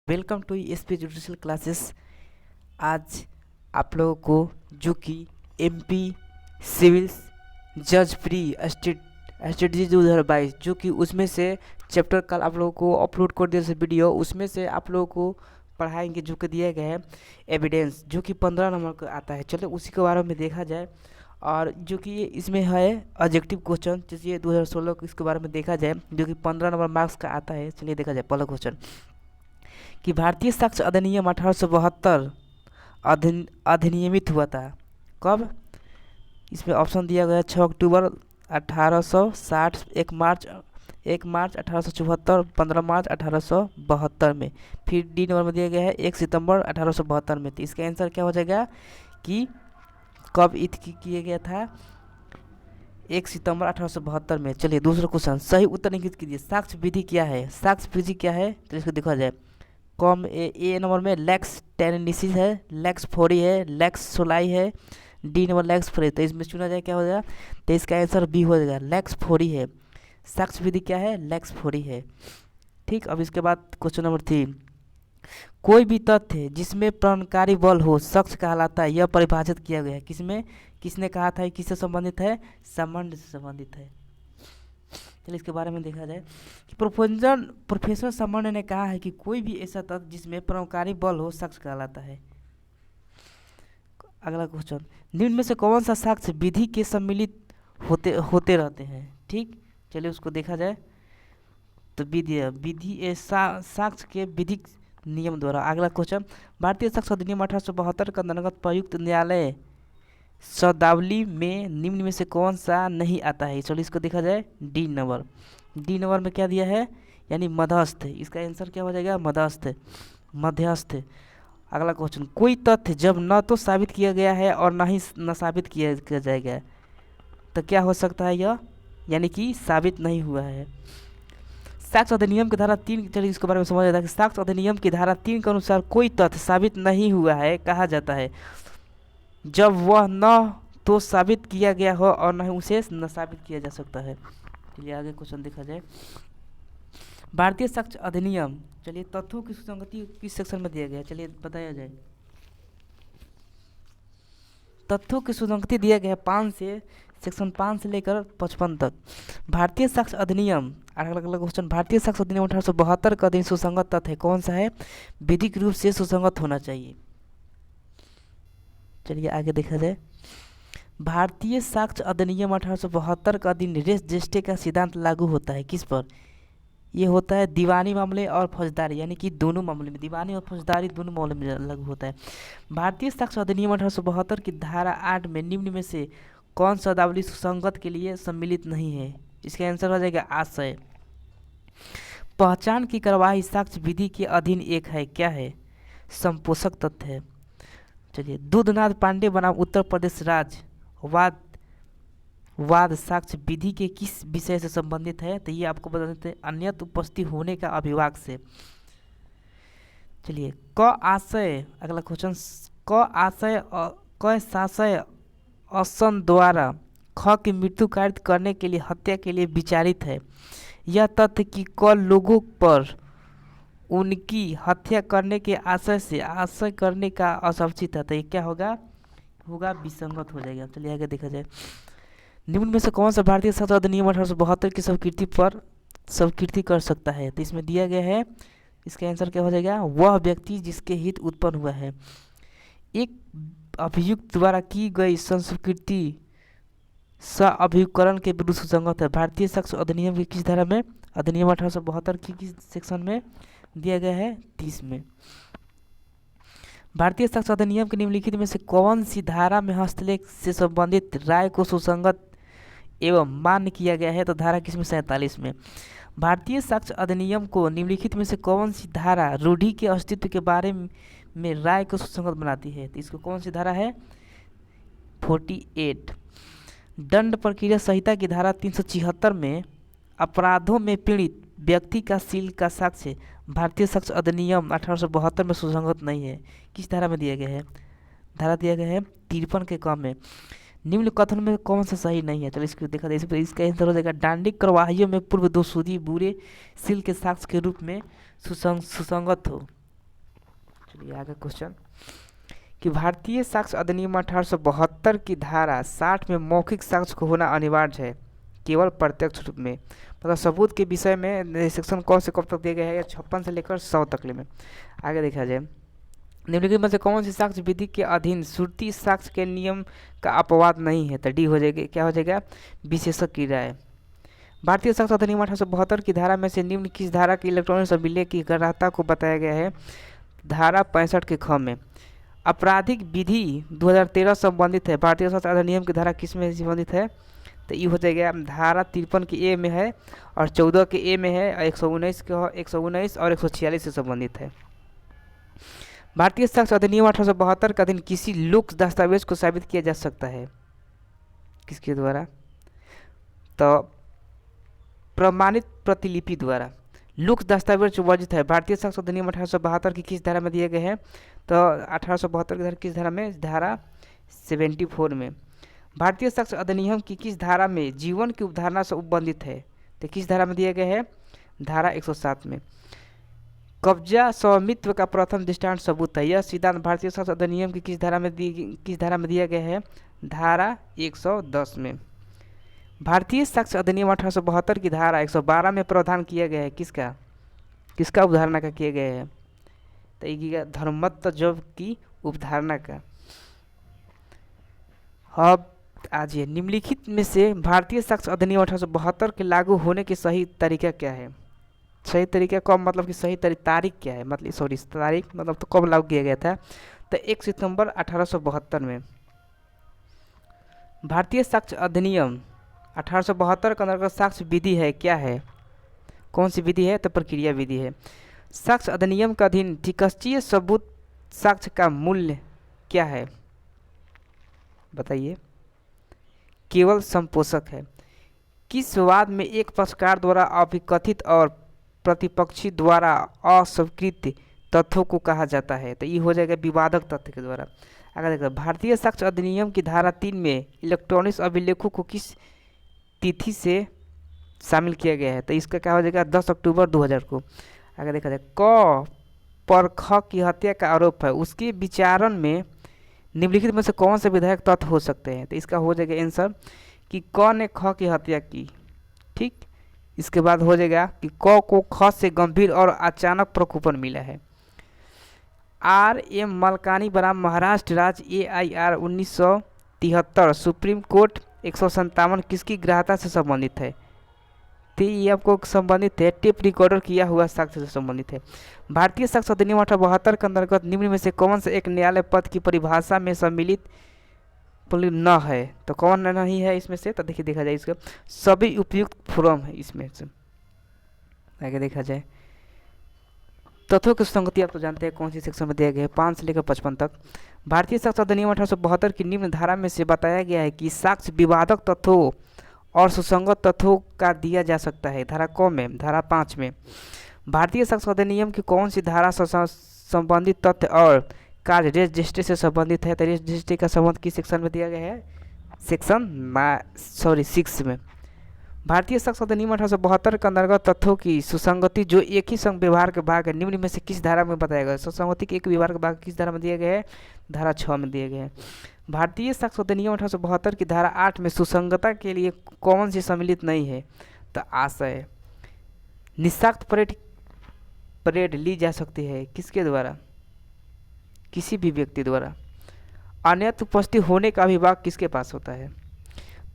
Welcome to SP judicial classes. आज आप लोगों को जो कि एमपी सिविल जज प्री स्ट्रेटजी 2022 जो कि उसमें से चैप्टर कल आप लोगों को अपलोड कर दिया से वीडियो, उसमें से आप लोगों को पढ़ाएंगे जो कि दिया गया है एविडेंस, जो कि 15 नंबर का आता है। चलो उसी के बारे में देखा जाए। और जो कि इसमें है ऑब्जेक्टिव क्वेश्चन, जैसे 2016 इसके बारे में देखा जाए, जो कि 15 नंबर मार्क्स का आता है। चलिए देखा जाए पहला क्वेश्चन कि भारतीय साक्ष्य अधिनियम 1872 अधिनियमित हुआ था कब। इसमें ऑप्शन दिया गया 6 अक्टूबर 1860, 1 मार्च 1874, 15 मार्च 1872 में। फिर डी नंबर में दिया गया है 1 सितंबर 1872 में। तो इसका आंसर क्या हो जाएगा कि कब किया गया था, 1 सितंबर 1872 में। चलिए दूसरा क्वेश्चन, सही उत्तर निश्चित कीजिए। साक्ष्य विधि क्या है? साक्ष्य विधि क्या है तो इसको देखा जाए। कॉम ए नंबर में लेक्स टेनेसिस है, लेक्स फोरी है, लेक्स सोलाई है, डी नंबर लेक्स फोरी। तो इसमें चुना जाए क्या हो जाएगा, तो इसका आंसर बी हो जाएगा, लेक्स फोरी है। साक्ष्य विधि क्या है? लेक्स फोरी है। ठीक, अब इसके बाद क्वेश्चन नंबर 3, कोई भी तथ्य जिसमें प्रणकारी बल हो साक्ष्य कहलाता है, यह परिभाषित किया गया है। किसमें, किसने कहा था, किससे संबंधित है? संबंध से संबंधित है। चलिए इसके बारे में देखा जाए कि प्रोफेसर समन ने कहा है कि कोई भी ऐसा तथ्य जिसमें प्रमाणकारी बल हो साक्ष्य कहलाता है। अगला क्वेश्चन, निम्न में से कौन सा साक्ष्य विधि के सम्मिलित होते रहते हैं? ठीक, चलिए उसको देखा जाए। तो विधि साक्ष्य के विधिक नियम द्वारा। अगला क्वेश्चन, भारतीय साक्ष्य अधिनियम 1872 के अंतर्गत प्रयुक्त न्यायालय शब्दावली में निम्न में से कौन सा नहीं आता है? चलो इसको देखा जाए। डी नंबर में क्या दिया है, यानी मध्यस्थ। इसका आंसर क्या हो जाएगा? मध्यस्थ। अगला क्वेश्चन, कोई तथ्य जब न तो साबित किया गया है और न ही न साबित किया जाएगा, तो क्या हो सकता है यह, यानी कि साबित नहीं हुआ है। साक्ष्य अधिनियम की धारा 3, चलिए इसके बारे में समझ जाता है कि साक्ष्य अधिनियम की धारा 3 के अनुसार कोई तथ्य साबित नहीं हुआ है कहा जाता है जब वह न तो साबित किया गया हो और न ही उसे न साबित किया जा सकता है। चलिए आगे क्वेश्चन देखा जाए। भारतीय साक्ष्य अधिनियम, चलिए तथ्यों की सुसंगति किस सेक्शन में दिया गया है, चलिए बताया जाए। तथ्यों की सुसंगति दिया गया है 5 से, सेक्शन 5 से लेकर 55 तक। भारतीय साक्ष्य अधिनियम, अलग अलग क्वेश्चन, भारतीय साक्ष्य अधिनियम 1872 का दिन सुसंगत तथ्य कौन सा है? विधिक रूप से सुसंगत होना चाहिए। चलिए आगे देखा जाए। भारतीय साक्ष्य अधिनियम 1872 का दिन रेस जेस्टे का सिद्धांत लागू होता है किस पर? ये होता है दीवानी मामले और फौजदारी, यानी कि दोनों मामले में, दीवानी और फौजदारी दोनों मामले में लागू होता है। भारतीय साक्ष्य अधिनियम 1872 की धारा 8 में निम्न में से कौन शब्दावली सुसंगत के लिए सम्मिलित नहीं है? इसका आंसर हो जाएगा आशय। पहचान की कार्यवाही साक्ष्य विधि के अधीन एक है, क्या है? संपोषक तथ्य है। चलिए, दूधनाथ पांडे बनाम उत्तर प्रदेश राज्य वाद साक्ष्य विधि के किस विषय से संबंधित है? तो ये आपको बता देते हैं, अन्यत उपस्थित होने का अभिभाग से। चलिए, क आशय, अगला क्वेश्चन, क साशय असन द्वारा ख की मृत्यु कारित करने के लिए हत्या के लिए विचारित है। यह तथ्य कि क लोगों पर उनकी हत्या करने के आशय से आशय करने का असंचित है, तो ये क्या होगा? विसंगत हो जाएगा। चलिए आगे देखा जाए। निम्न में से कौन सा भारतीय साक्ष्य अधिनियम 1872 की स्वीकृति कर सकता है? तो इसमें दिया गया है, इसका आंसर क्या हो जाएगा? वह व्यक्ति जिसके हित उत्पन्न हुआ है। एक अभियुक्त द्वारा की गई संस्वीकृति अभियुक्तकरण के विरुद्ध सुसंगत है। भारतीय साक्ष्य अधिनियम की किस धारा में? अधिनियम 1872 की किस सेक्शन में दिया गया है? 30 में। भारतीय साक्ष्य अधिनियम के निम्नलिखित में से कौन सी धारा में हस्तलेख से संबंधित राय को सुसंगत एवं मान्य किया गया है? तो धारा किसमें? 47 में। भारतीय साक्ष्य अधिनियम को निम्नलिखित में से कौन सी धारा रूढ़ि के अस्तित्व के बारे में राय को सुसंगत बनाती है? तो इसको कौन सी धारा है? 48। दंड प्रक्रिया संहिता की धारा 376 में अपराधों में पीड़ित व्यक्ति का सील का साक्ष्य भारतीय साक्ष्य अधिनियम 1872 में सुसंगत नहीं है। किस धारा में दिया गया है? धारा दिया गया है 53 के क में। निम्न कथन में कौन सा सही नहीं है? चलो इसको देखा जाए। इसका आंसर हो जाएगा, डांडिक कार्यवाहियों में पूर्व दोषुदी बुरे सील के साक्ष्य के रूप में सुसंगत हो। चलिए आगे क्वेश्चन कि भारतीय साक्ष्य अधिनियम 1872 की धारा 60 में मौखिक साक्ष्य को होना अनिवार्य है केवल प्रत्यक्ष रूप में। मतलब सबूत के विषय में सेक्शन कौन से कब तक दिए गए हैं? 56 से लेकर 100 तक में। आगे देखा जाए निम्नलिखित में से कौन सी साक्ष्य विधि के अधीन श्रुति साक्ष्य के नियम का अपवाद नहीं है? तो डी हो जाएगा। क्या हो जाएगा? विशेषज्ञ की राय। भारतीय साक्ष्य अधिनियम 1872 की धारा में से निम्न किस धारा के इलेक्ट्रॉनिक अभिलेख की ग्राह्यता को बताया गया है? धारा 65 के ख में। आपराधिक विधि 2013 संबंधित है, भारतीय साक्ष्य अधिनियम की धारा किस में संबंधित है? तो ये हो जाएगा धारा 53 के ए में है और 14 के ए में है और 119 और 146 से संबंधित है। भारतीय साक्ष्य अधिनियम 1872 का अधीन किसी लोक दस्तावेज को साबित किया जा सकता है किसके द्वारा? तो प्रमाणित प्रतिलिपि द्वारा। लोक दस्तावेज वर्जित है। भारतीय साक्ष्य अधिनियम 1872 की किस धारा में दिए गए हैं? तो 1872 की धारा किस धारा में? धारा 74 में। भारतीय साक्ष्य अधिनियम की किस धारा में जीवन की उपधारणा से उपबंधित है? तो किस धारा में दिए गए हैं? धारा 107 में। कब्जा स्वामित्व का प्रथम दृष्टांत सबूत है। यह सिद्धांत भारतीय साक्ष्य अधिनियम की किस धारा में दिया गया है? धारा 110 में। भारतीय साक्ष्य अधिनियम 1872 की धारा 112 में प्रावधान किया गया है किसका उपधारणा का किया गया है? तो ये धर्मत्व जब की उपधारणा का। अब आज ये निम्नलिखित में से भारतीय साक्ष्य अधिनियम 1872 के लागू होने के सही तरीका क्या है? सही तरीका कब मतलब कि सही तारीख क्या है? मतलब सॉरी तारीख मतलब तो कब लागू किया गया था? तो 1 सितंबर 1872 में। भारतीय साक्ष्य अधिनियम 1872 का अंतर्गत साक्ष्य विधि है क्या है? कौन सी विधि है? तो प्रक्रिया विधि है। साक्ष्य अधिनियम का अधीन टिकस्चीय सबूत साक्ष्य का मूल्य क्या है? बताइए। केवल संपोषक है। किस वाद में एक पक्षकार द्वारा अभिकथित और प्रतिपक्षी द्वारा अस्वीकृत तथ्यों को कहा जाता है? तो ये हो जाएगा विवादक तथ्य के द्वारा। अगर देखो भारतीय साक्ष्य अधिनियम की धारा 3 में इलेक्ट्रॉनिक अभिलेखों को किस तिथि से शामिल किया गया है? तो इसका क्या हो जाएगा? 10 अक्टूबर 2000 को। अगर देखा जाए क पर ख की हत्या का आरोप है, उसके विचारण में निम्नलिखित में से कौन से विधायक तत्व हो सकते हैं? तो इसका हो जाएगा आंसर कि क ने ख की हत्या की। ठीक, इसके बाद हो जाएगा कि क को ख से गंभीर और अचानक प्रकोपन मिला है। R.M. मलकानी बनाम महाराष्ट्र राज्य AIR 1973 सुप्रीम कोर्ट 157 किसकी ग्राह्यता से संबंधित है? तो ये आपको संबंधित है टेप रिकॉर्डर किया हुआ साक्ष्य से संबंधित है। भारतीय साक्ष्य अधिनियम 1872 के अंतर्गत निम्न में से कौन से एक न्यायालय पद की परिभाषा में सम्मिलित न है? तो कौन नहीं है इसमें से? तो देखिए देखा जाए इसका सभी उपयुक्त फोरम है इसमें से। आगे देखा जाए तथ्यों की संगति आप तो जानते हैं कौन सी सेक्शन में दिया गया है 5 से लेकर 55 तक। भारतीय साक्ष्य अधिनियम 1872 की निम्न धारा में से बताया गया है कि साक्ष्य विवादक तथ्यों और सुसंगत तथ्यों का दिया जा सकता है। धारा कौन में? धारा 5 में। भारतीय साक्ष्य अधिनियम की कौन सी धारा से संबंधित तथ्य और कार्य रजिस्ट्री से संबंधित है? तो रजिस्ट्री का संबंध किस सेक्शन में दिया गया है? सेक्शन 6 में। भारतीय साक्ष्य अधिनियम 1872 के अंतर्गत तथ्यों की सुसंगति जो एक ही संघ व्यवहार के भाग है निम्न में से किस धारा में बताया गया? सुसंगति के एक व्यवहार के भाग किस धारा में दिया गया है? धारा 6 में दिए गए हैं। भारतीय साक्ष्य अधिनियम 1872 की धारा 8 में सुसंगता के लिए कौन सी सम्मिलित नहीं है? तो आशय निस्साक्त परेड ली जा सकती है किसके द्वारा? किसी भी व्यक्ति द्वारा। अन्यत्र उपस्थित होने का विभाग किसके पास होता है?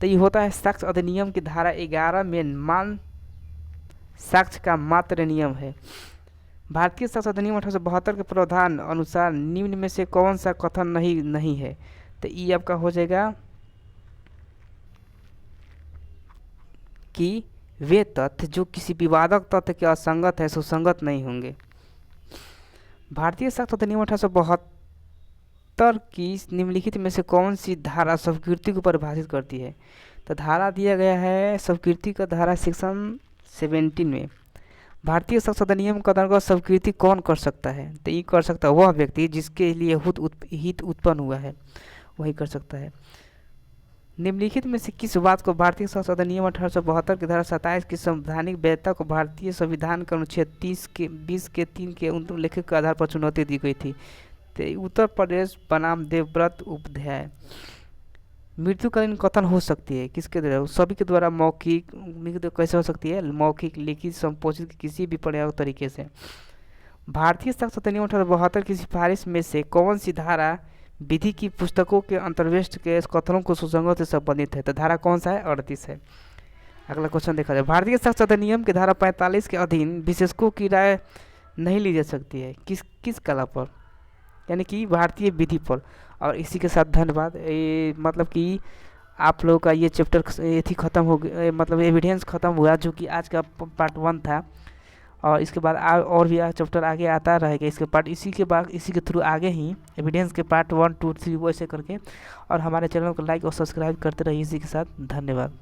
तो ये होता है साक्ष्य अधिनियम की धारा 11 में मान साक्ष्य का मात्र नियम है। भारतीय साक्ष्य अधिनियम 1872 के प्रावधान अनुसार निम्न में से कौन सा कथन नहीं है? तो ये आपका हो जाएगा कि वे तथ्य जो किसी विवादक तथ्य के असंगत है सुसंगत नहीं होंगे। भारतीय साक्ष्य अधिनियम 1872 की निम्नलिखित में से कौन सी धारा स्वीकृति को परिभाषित करती है? तो धारा दिया गया है स्वीकृति का धारा सेक्शन 17 में। भारतीय साक्ष्य अधिनियम का अंतर्गत स्वीकृति कौन कर सकता है? तो ये कर सकता है वह व्यक्ति जिसके लिए हित उत्पन्न हुआ है, वही कर सकता है। निम्नलिखित में से किस बात को भारतीय संशोधन नियम 1872 की धारा 27 की संवैधानिक वैधता को भारतीय संविधान के अनुच्छेद 30 के 20 के 3 के उल्लेख के आधार पर चुनौती दी गई थी? तो उत्तर प्रदेश बनाम देवव्रत उपाध्याय। मृत्युकालीन कथन हो सकती है किसके द्वारा? सभी के द्वारा। मौखिक कैसे हो सकती है? मौखिक, लिखित, संपोषित, किसी भी पर्याप्त तरीके से। भारतीय संशोधन नियम 1872 की सिफारिश में से कौन सी धारा विधि की पुस्तकों के अंतर्वेष्ट के कथनों को सुसंगत से संबंधित है? तो धारा कौन सा है? 38 है। अगला क्वेश्चन देखा जाए। भारतीय संशोधन नियम की धारा 45 के अधीन विशेषज्ञों की राय नहीं ली जा सकती है किस कला पर? यानी कि भारतीय विधि पर। और इसी के साथ धन्यवाद। मतलब कि आप लोगों का ये चैप्टर थी ख़त्म हो गया, मतलब एविडेंस ख़त्म हुआ, जो कि आज का पार्ट 1 था। और इसके बाद और भी चैप्टर आगे आता रहेगा इसके पार्ट, इसी के थ्रू आगे ही एविडेंस के पार्ट 1 2 3 वैसे करके। और हमारे चैनल को लाइक और सब्सक्राइब करते रहिए। इसी के साथ धन्यवाद।